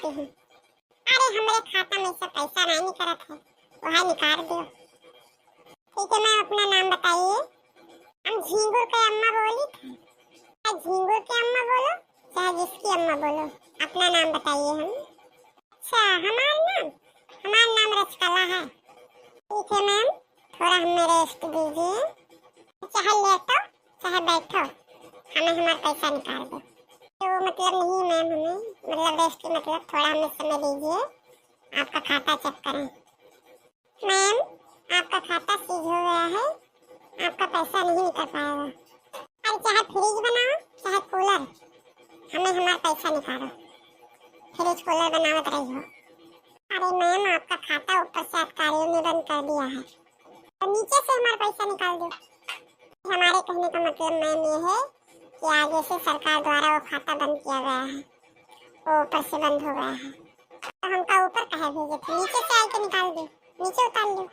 निकालती हूँ। अरे हमारे खाता में से पैसा नहीं निकलत है, वह निकाल दो। ठीक है मैम, अपना नाम बताइए। हम झींगुर के अम्मा बोली थी। झींगुर की अम्मा बोलो चाहे जिसकी अम्मा बोलो, अपना नाम बताइए। हम अच्छा, हमारा नाम रचकला है। ठीक है मैम, थोड़ा हमें रेस्ट दीजिए, चाहे लेटो चाहे बैठो, हमें हमारा पैसा निकाल दो। तो मतलब नहीं मैम, हमें मतलब रेस्ट की मतलब थोड़ा हमें समय दीजिए, आपका खाता चेक करें। मैम, आपका खाता सीज हो गया है, आपका पैसा नहीं निकल पाएगा। अरे चाहे फ्रिज बनाओ चाहे कूलर, हमें हमारा पैसा निकालो। फ्रिज कूलर बनावत रही हो। अरे मैम, आपका खाता ऊपर से अधिकारियों ने बंद कर दिया है, तो नीचे से हमारा पैसा निकाल दो। हमारे कहने का मतलब मैम ये है कि आगे से सरकार द्वारा वो खाता बंद किया गया है, वो ऊपर से बंद हो गया है, तो हमका ऊपर कहे भेजे थे, नीचे से आके निकाल दो, नीचे उतार लो।